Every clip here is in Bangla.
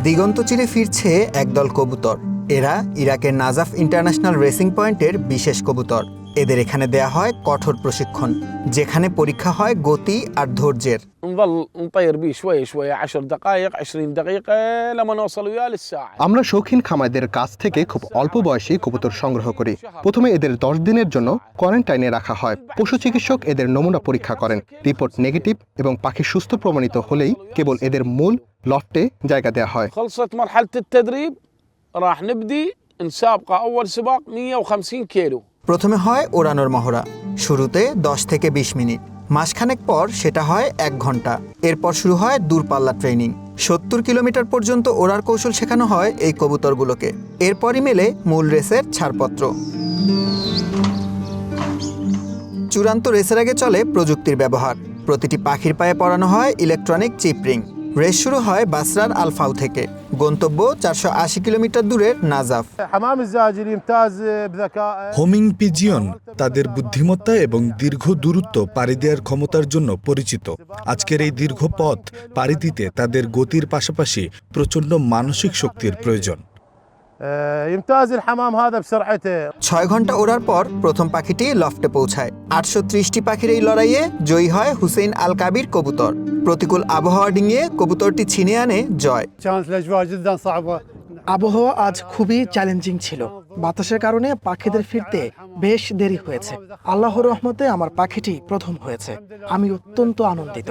দিগন্ত চিরে ফিরছে একদল কবুতর। এরা ইরাকের নাজাফ ইন্টারন্যাশনাল রেসিং পয়েন্টের বিশেষ কবুতর। এদের এখানে দেয়া হয় কঠোর প্রশিক্ষণ, যেখানে পরীক্ষা হয় গতি আর ধৈর্যের। আমরা শৌখিন খামারদের কাছ থেকে খুব অল্প বয়সী কবুতর সংগ্রহ করি। প্রথমে এদের 10 দিনের জন্য কোয়ারেন্টাইনে রাখা হয়। পশু চিকিৎসক এদের নমুনা পরীক্ষা করেন। রিপোর্ট নেগেটিভ এবং পাখি সুস্থ প্রমাণিত হলেই কেবল এদের মূল লফটে জায়গা দেওয়া হয়। প্রথমে হয় ওড়ানোর মহড়া, শুরুতে 10 থেকে 20 মিনিট। মাসখানেক পর সেটা হয় 1 ঘন্টা। এরপর শুরু হয় দূরপাল্লা ট্রেনিং। 70 কিলোমিটার পর্যন্ত ওড়ার কৌশল শেখানো হয় এই কবুতরগুলোকে। এরপরই মেলে মূল রেসের ছাড়পত্র। চূড়ান্ত রেসের আগে চলে প্রযুক্তির ব্যবহার। প্রতিটি পাখির পায়ে পরানো হয় ইলেকট্রনিক চিপ রিং। রেস শুরু হয় বাসরার আল ফাউ থেকে, গন্তব্য 480 কিলোমিটার দূরের নাজাফ। হোমিং পিজিয়ন তাদের বুদ্ধিমত্তা এবং দীর্ঘ দূরত্ব পাড়ি দেওয়ার ক্ষমতার জন্য পরিচিত। আজকের এই দীর্ঘ পথ পাড়ি দিতে তাদের গতির পাশাপাশি প্রচণ্ড মানসিক শক্তির প্রয়োজন। 6 ঘন্টা ওড়ার পর প্রথম পাখিটি লফটে পৌঁছায়। 830টি পাখির এই লড়াইয়ে জয়ী হয় হুসেইন আল কাবির কবুতর। প্রতিকূল আবহাওয়া ডিঙিয়ে কবুতরটি ছিনিয়ে আনে জয়। আবহাওয়া আজ খুবই চ্যালেঞ্জিং ছিল। বাতাসের কারণে পাখিদের ফিরতে বেশ দেরি হয়েছে। আল্লাহর রহমতে আমার পাখিটি প্রথম হয়েছে। আমি অত্যন্ত আনন্দিত।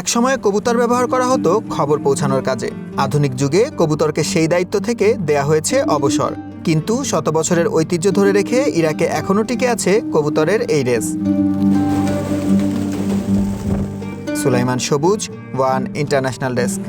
একসময় কবুতর ব্যবহার করা হতো খবর পৌঁছানোর কাজে। আধুনিক যুগে কবুতরকে সেই দায়িত্ব থেকে দেয়া হয়েছে অবসর। কিন্তু শত বছরের ঐতিহ্য ধরে রেখে ইরাকে এখনও টিকে আছে কবুতরের এই রেস। সুলাইমান সবুজ, ওয়ান ইন্টারন্যাশনাল ডেস্ক।